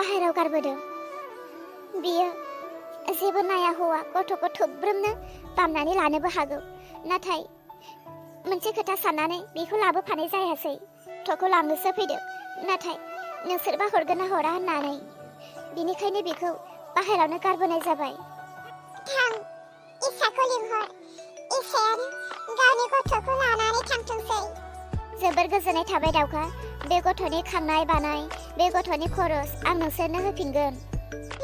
बाहेराव गारबोदों। बियो जेबो नाया हौवा गथ'खौ थोब्रोमनो बामनानै लानोबो हागौ। नाथाय मोनसे खोथा साननानै बेखौ लाबोफानाय जायासै। गथ'खौ लांनोसो फैदों, नाथाय नोंसोरबा हरगोन ना हरा होननानै। बिनिखायनो बेखौ बाहेरावनो गारबोनाय जाबाय। थां, इसाखौ लिंहर। इसायानो गावनि गथ'खौ लानानै थांथोंसै। जोबोर गोजोननाय थाबाय दाउखा। बे गथ'नि खांनाय बानाय, बे गथ'नि खरस आं नोंसोरनो होफिनगोन।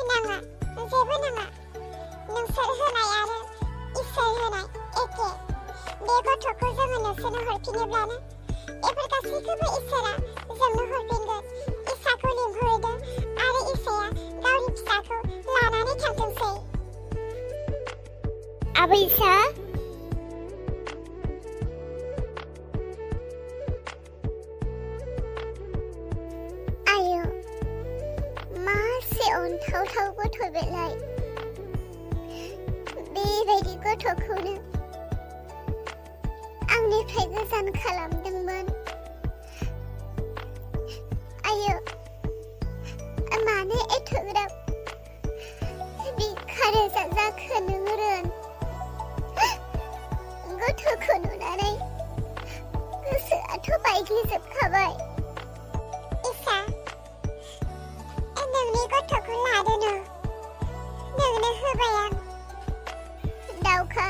नाङा, जेबो नाङा। नोंसोर होनाय आरो इसोर होनाय एखे। बे गथ'खौ जोङो नोंसोरनो हरफिनोब्लानो बेफोर गासैखौबो इसोरा जोंनो हरफिनगोन। इसाखौ लिंहरदो आरो इसाया गावनि फिसाखौ लानानै थांथोंसै। आबै इसा, आयौ मासे अनथावथाव गथ' बेलाय। बेबायदि गथ'खौनो आंनिफ्राय गोजान खालामदोंमोन। आयौ मानो एथ'ग्राब बिखारोजा जाखो नों रोन? गथ'खौ नुनानै गोसोआथ' बायग्लिजोबखाबाय। इसा, नोंनि गथ'खौ लादोनो। नोंनो होबाय आं। दाउखा,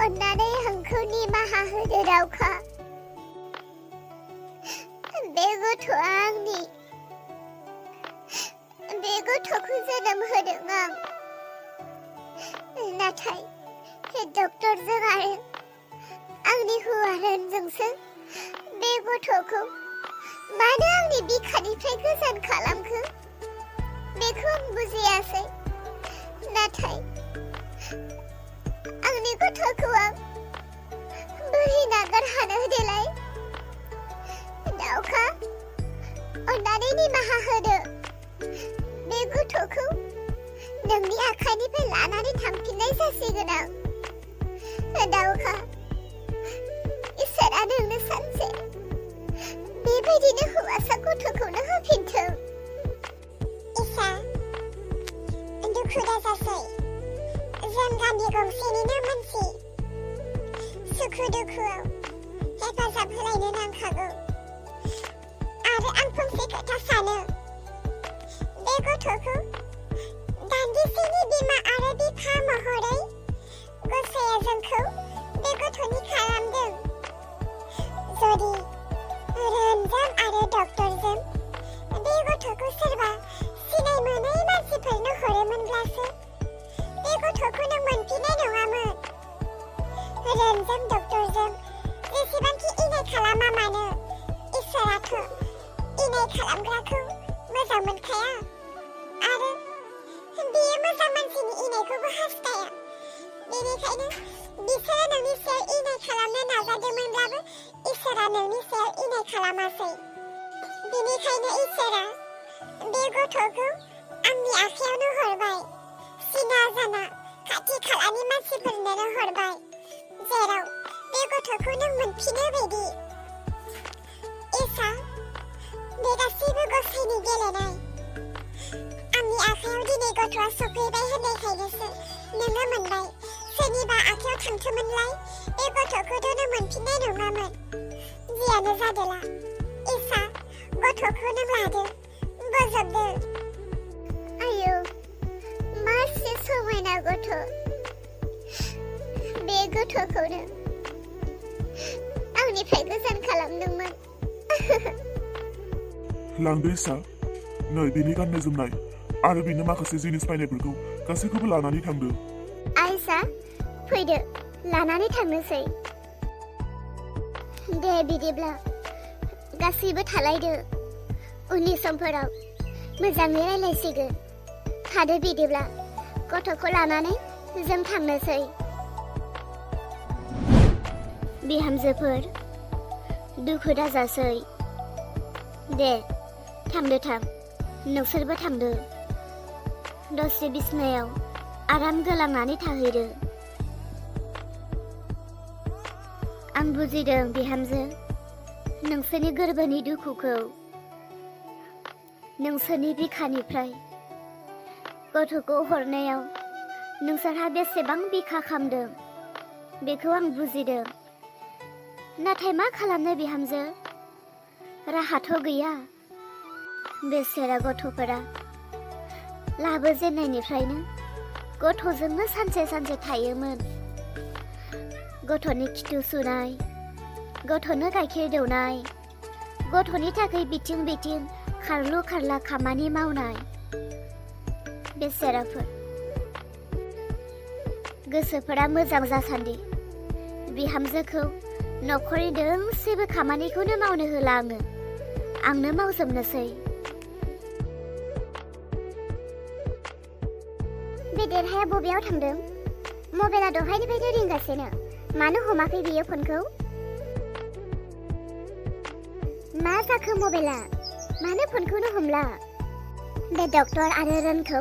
अन्नानै आंखौ निमाहा होदो दाउखा। बे गथ'आ आंनि। बे गथ'खौ जोनोम होदों आं। नाथाय डक्टरजों आरो आंनि हौवा रोनजोंसो बे गथ'खौ मानो आंनि बिखानिफ्राय गोजान खालामखो बेखौ आं बुजियासै। नाथाय आंनि गथ'खौ आं बोरै नागारहानो देलाय? दाउखा, अन्नानै निमाहा होदो। बे गथ'खौ नोंनि आखाइनिफ्राय लानानै थांफिननाय जासिगोन आं। दाउखा, इसोरा नोंनो सानसे बेबायदिनो हौवासा गथ'खौनो होफिनथों। इसा, दुखु दाजासै। जों गामि गंसेनिनो मानसि। सुखु दुखुआव हेफाजाब होलायनो नांखागौ। आरो आं फंसे खोथा सानो। बे गथ'खौ दान्दिसेनि बिमा आरो बिफा महरै गसाइया जोंखौ बे गथ'नि खालामदों। जुदि रोनजों आरो डक्टरजों बे गथ'खौ सोरबा सिनाय मोनै मानसिफोरनो हरोमोनब्लासो बे गथ'खौ नों मोनफिननाय नङामोन। रोनजों डक्टरजों जेसेबांखि इनाय खालामा मानो, इसोराथ' इनाय खालामग्राखौ मोजां मोनखाया। आरो बियो मोजां मानसिनि इनायखौबो हास्थाया। बेनिखायनो बिसोरो नोंनि सायाव इनाय खालामनो नाजादोंमोनब्लाबो इसोरा नोंनि सायाव इनाय खालामासै। बेनिखायनो इसोरा बे गथ'खौ आंनि आखायावनो हरबाय। सिना जाना खाथि खालानि मानसिफोरनोनो हरबाय, जेराव बे गथ'खौ नों मोनफिनो बायदि। इसा, बे गासैबो गसाइनि गेलेनाय। आंनि आखायाव दिनै गथ'आ सफैबाय होननायखायनोसो नोङो मोनबाय। सोरनिबा आखायाव थांथोमोनलाय बे गथ'खौथ' नों मोनफिननाय नङामोन। जियानो जादोला, इसा, गथ'खौ नों लादो, बोजबदो। आयौ मासे समायना गथ'। बे गथ'खौनो आंनिफ्राय गोजान खालामदोंमोन। लांदो इसा। नै बिनि गाननाय जोमनाय आरो बिनो माखासे जिनिस बायनायफोरखौ गासैखौबो लानानै थांदो। आइसा, फैदो, लानानै थांनोसै। दे बिदिब्ला गासैबो थालायदो। उननि समफोराव मोजाङै रायलायसिगोन। थादो बिदिब्ला, गथ'खौ लानानै जों थांनोसै। बिहामजोफोर, दुखु दाजासै। दे थांदो थां, नोंसोरबो थांदो। दसे बिसनायाव आराम गोलांनानै थाहैदो। आं बुजिदों बिहामजो, नोंसोरनि गोरबोनि दुखुखौ। नोंसोरनि बिखानिफ्राय गथ'खौ हरनायाव नोंसोरहा बेसेबां बिखा खामदों बेखौ आं बुजिदों। नाथाय मा खालामनो बिहामजो, राहाथ' गैया। बेसेरा गथ'फोरा लाबोजेननायनिफ्रायनो गथ'जोंनो सानसे सानसे थायोमोन। गथ'नि खिथु सुनाय, गथ'नो गाइखेर दौनाय, गथ'नि थाखाय बिथिं बिथिं खारलु खारला खामानि मावनाय। बेसेराफोर गोसोफोरा मोजां जासान्दि बिहामजोखौ न'खरनि दोंसेबो खामानिखौनो मावनो होला आंनो मावजोबनोसै। बे देरहाया बबेयाव थांदों? मबाइला दहायनिफ्रायनो रिंगासिनो, मानो हमाखै बियो फनखौ? मा जाखो मबाइला? मानो फनखौनो हमला? बे डक्टर आरो रोनखौ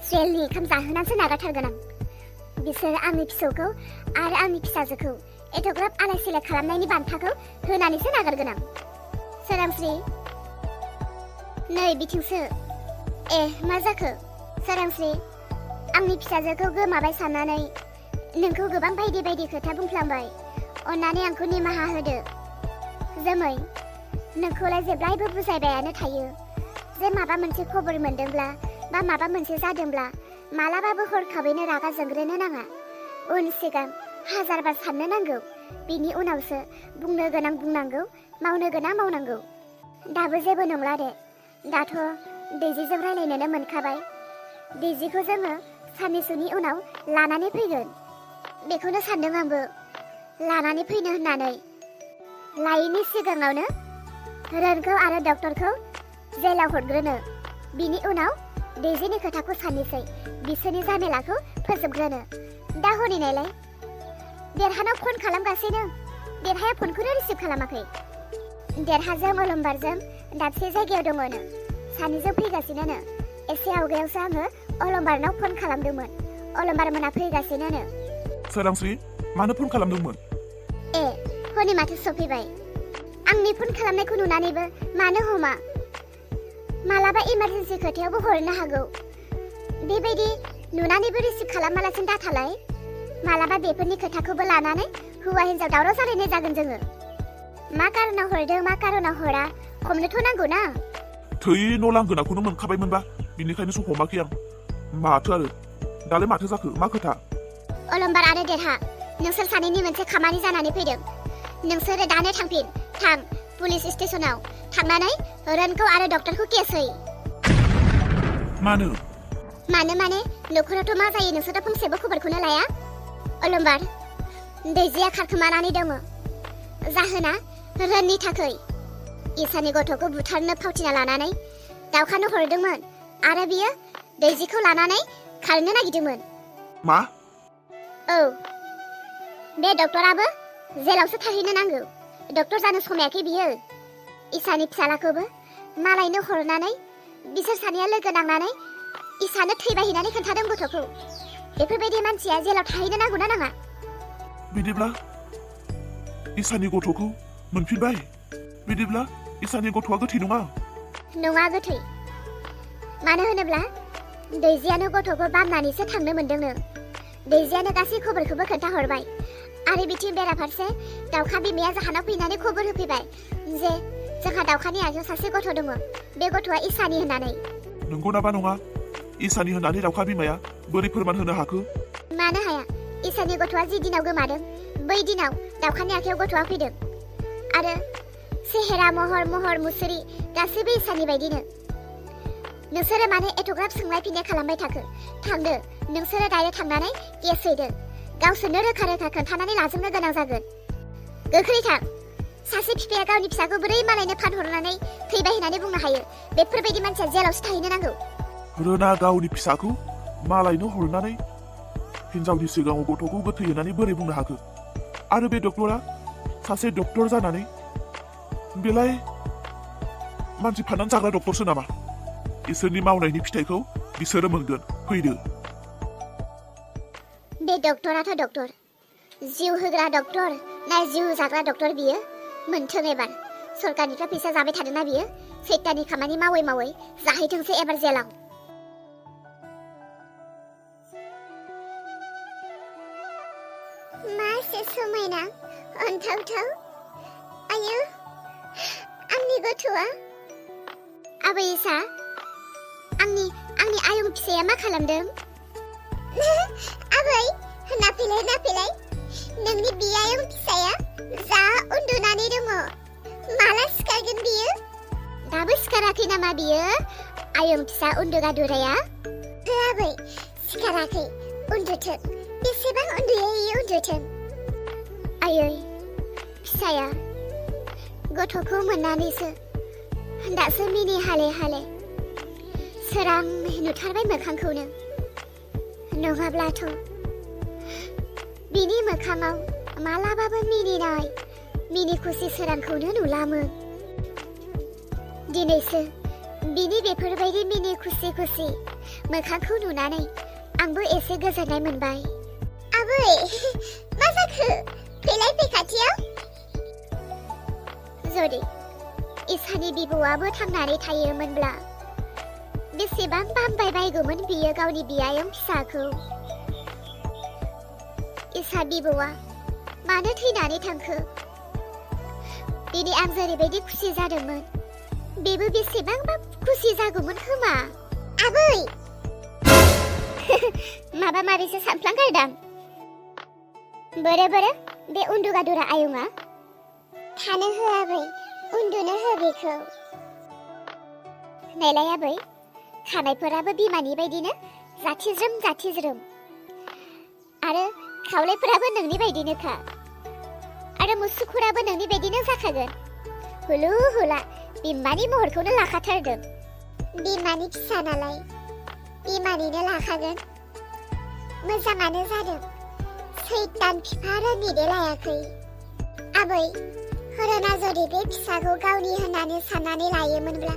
जेलनि ओंखाम जाहोनानैसो नागारथारगोन आं। बिसोर आंनि फिसौखौ आरो आंनि फिसाजोखौ एथ'ग्राब आलाय सिलाय खालामनायनि बान्थाखौ होनानैसो नागारगोन आं। सोरांस्रि, नै बिथिंसो। ए, मा जाखो? सोरांस्रि, आंनि फिसाजोखौ गोमाबाय साननानै नोंखौ गोबां बायदि बायदि खोथा बुंफ्लांबाय। अन्नानै आंखौ निमाहा होदो। जोमै, नोंखौलाय जेब्लायबो बुजायबायानो थायो जे माबा मोनसे खबर मोनदोंब्ला बा माबा मोनसे जादोंब्ला मालाबाबो हरखाबैनो रागा जोंग्रोनो नाङा। उन सिगां हाजार बार साननो नांगौ। बिनि उनावसो बुंनो गोनां बुंनांगौ, मावनो गोनां मावनांगौ। दाबो जेबो नंला दे। दाथ' दैजिजों रायलायनोनो मोनखाबाय। दैजिखौ जोङो साननैसोनि उनाव लानानै फैगोन। बेखौनो सानदों आंबो, लानानै फैनो होननानै। लायैनि सिगाङावनो रोनखौ आरो डक्टरखौ जेलाव हरग्रोनो। बिनि उनाव दैजिनि खोथाखौ साननोसै, बिसोरनि जामेलाखौ फोजोबग्रोनो। दा हनै नायलाय, देरहानाव फन खालामगासिनो, देरहाया फनखौनो रिसिभ खालामाखै। देरहाजों अलंबारजों दाबसे जायगायाव दङनो, सानैजों फैगासिनोनो। एसे आवगायावसो आङो अलंबारनाव फन खालामदोंमोन, अलंबार मोना फैगासिनोनो। सोरांस्रि, मानो फन खालामदोंमोन? ए, हनै माथो सफैबाय। आंनि फन खालामनायखौ नुनानैबो मानो हमा? मालाबा इमारजेन्सि खोथायावबो हरनो हागौ। बेबायदि नुनानैबो रिसिभ खालामालासिनो दाथालाय। मालाबा बेफोरनि खोथाखौबो लानानै हौवा हिन्जाव दावराव जालायनाय जागोन जोङो। मा कारनाव हरदों मा कारनाव हरा हमनोथ' नांगौ ना। थै न' लांगोनाखौनो मोनखाबायमोनबा, बिनिखायनोसो हमाखै आं। माथो आरो, दालाय माथो जाखो, मा खोथा? अलंबार आरो देरहा, नोंसोर सानैनि मोनसे खामानि जानानै फैदों। नोंसोरो दानो थांफिन, थां पुलिस स्टेशनाव थांनानै रोनखौ आरो डक्टरखौ केस होय। मानो? मानो माने न'खरावथ' मा जायो नोंसोरथ' फंसेबो खबरखौनो लाया। अलंबार, दैजिया खारखोमानानै दङ। जाहोना रोननि थाखै। इसानि गथ'खौ बुथारनो फावथिना लानानै दावखानो हरदोंमोन आरो बियो दैजिखौ लानानै खारनो नागिरदोंमोन। मा? औ, बे डक्टराबो जेलावसो थाहैनो नांगौ। डक्टर जानो समायाखै बियो। इसानि फिसालाखौबो मालायनो हरनानै बिसोर सानैया लोगो नांनानै इसानो थैबायहैनानै खोन्थादों गथ'खौ। बेफोरबायदि मानसिया जेलाव थाहैनो नांगौना नाङा? बिदिब्ला इसानि गथ'खौ मोनफिनबाय? बिदिब्ला इसानि गथ'आ गोथै नङा? नङा, गोथै। मानो होनोब्ला दैजियानो गथ'खौ बामनानैसो थांनो मोनदोंनो। दैजियानो गासै खबरखौबो खोन्थाहरबाय आरो बिथिं बेराफारसे दाउखा बिमाया जाहानाव फैनानै खबर होफैबाय जे जोंहा दाउखानि आखायाव सासे गथ' दङ, बे गथ'आ इसानि होननानै। नंगौनाबा नङा? इसानि होननानै दाउखा बिमाया बोरै फोरमान होनो हाखो? मानो हाया? इसानि गथ'आ जि दिनाव गोमादों बै दिनाव दाउखानि आखायाव गथ'आ फैदों आरो सेहेरा महर मुस्रि गासैबो इसानि बायदिनो। नोंसोरो मानो एथ'ग्राब सोंलाय फिननाय खालामबाय थाखो? थांदो, नोंसोरो डाइरेक्ट थांनानै केस हैदो। गावसोरनो रोखा रोखा खोन्थानानै लाजोबनो गोनां जागोन। गोख्रै थां। सासे बिफाया गावनि फिसाखौ बोरै मालायनो फानहरनानै थैबाय होननानै बुंनो हायो? बेफोरबायदि मानसिया जेलावसो थाहैनो नांगौ। रोना गावनि फिसाखौ मालायनो हरनानै हिनजावनि सिगाङाव गथ'खौ गोथै होननानै बोरै बुंनो हाखो? आरो बे डक्टरा सासे डक्टर जानानै बेलाय मानसि फाननानै जाग्रा डक्टरसो नामा? इसोरनि मावनायनि फिथाइखौ बिसोरो मोनगोन। फैदो। बे डक्टराथ' डक्टर, जिउ होग्रा डक्टर ना जिउ जाग्रा डक्टर बियो? मोनथों एबार। सरकारनिफ्राय फैसा जाबाय थादोंना बियो? सैताननि खामानि मावै मावै जाहैथोंसै एबार जेलाव। मासे समायना अन्थावथाव। आयु, आंनि गथ'आ। आबै इसा, आंनि आयं फिसाया मा खालामदों? आबै, नाफैलाय। नोंनि बियायं फिसाया जा उन्दुनानै दङ। माला सिखारगोन बियो? दाबो सिखाराखै नामा बियो? आयं फिसा उन्दुगादुराया? हो आबै, सिखाराखै। उन्दुथों, बेसेबां उन्दुयै उन्दुथों। आयै, फिसाया गथ'खौ मोननानैसो दासो मिनि हाले हाले सोरां नुथारबाय मोखांखौनो। नङाब्लाथ' बिनि मोखाङाव मालाबाबो मिनि खुसि सोरांखौनो नुलामोन। दिनैसो बिनि बेफोरबायदि मिनि खुसि मोखांखौ नुनानै आंबो एसे गोजोननाय मोनबाय। आबै, मा जाखो? फैलाय फै खाथियाव। जुदि इसानि बिबौआबो थांनानै थायोमोनब्ला बेसेबां बामबाय बायगौमोन बियो गावनि बियायं फिसाखौ। इसा बिबौआ मानो थैनानै थांखो? दिनै आं जेरैबायदि खुसि जादोंमोन बेबो बेसेबांबा खुसि जागौमोन खोमा। आबै! माबा माबिसो सानफ्लांगारदां। बोरो बे उन्दुगादुरा आयंआ? थानो हो आबै, उन्दुनो हो बेखौ। नायलाय आबै, खानायफोराबो बिमानि बायदिनो जाथिज्रोम आरो खावलायफोराबो नोंनि बायदिनोखा आरो मुसुखुराबो नोंनि बायदिनो जाखागोन। हुलु हुला बिमानि महरखौनो लाखाथारदों। बिमानि फिसा नालाय बिमानिनो लाखागोन। मोजाङानो जादों सैतान बिफा रोनिदे लायाखै। आबै, हरना जुदि बे फिसाखौ गावनि होननानै साननानै लायोमोनब्ला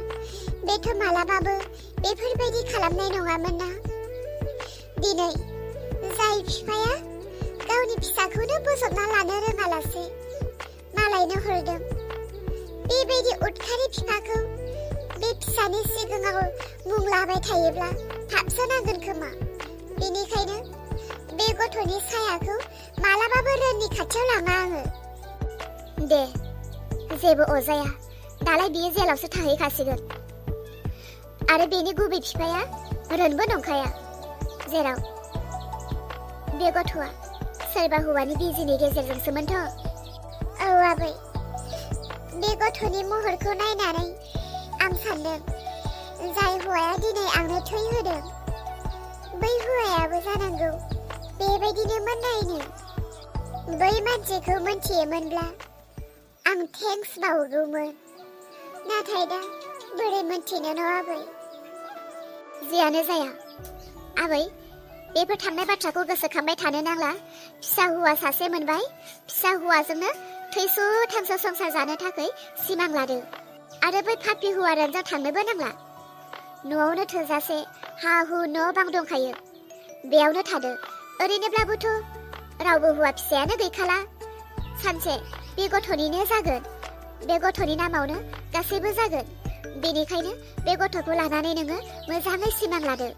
बेथ' मालाबाबो बेफोरबायदि खालामनाय नङामोन ना। दिनै जाय बिफाया गावनि फिसाखौनो बोजबना लानो रोङालासे मालायनो हरदों, बेबायदि उदखारि बिफाखौ बे फिसानि सिगाङाव मुं लाबाय थायोब्ला थाबसो नांगोन खोमा। बेनिखायनो बे गथ'नि सायाखौ मालाबाबो रोननि खाथियाव लाङा आङो। दे, जेबो अजाया, दालाय बियो जेलावसो थाहैखासिगोन। आरो बेनि गुबै बिफाया रोनबो नंखाया, जेराव बे गथ'आ सोरबा हौवानि बिजिनि गेजेरजोंसोमोनथ'। औ आबै, बे गथ'नि महरखौ नायनानै आं सानदों जाय हौवाया दिनै आंनो थै होदों बै हौवायाबो जानांगौ बेबायदिनोमोन नायनो। बै मानसिखौ मोनथियोमोनब्ला आं थेंक्स बावगौमोन, नाथाय दा बोरै मोनथिनो न' आबै? जियानो जाया आबै, बेफोर थांनाय बाथ्राखौ गोसोखांबाय थानो नांला। फिसा हौवा सासे मोनबाय, फिसा हौवाजोंनो थैस' थांस' संसार जानो थाखाय सिमां लादो। आरो बै फापि हौवा रोनजों थांनोबो नांला। न'आवनो थोजासे हा हु न' बां दंखायो, बेयावनो थादो। ओरैनोब्लाबोथ' रावबो हौवा फिसायानो गैखाला। सानसे बे गथ'निनो जागोन, बे गथ'नि नामावनो गासैबो जागोन। बेनिखायनो बे गथ'खौ लानानै नोङो मोजाङै सिमां लादो।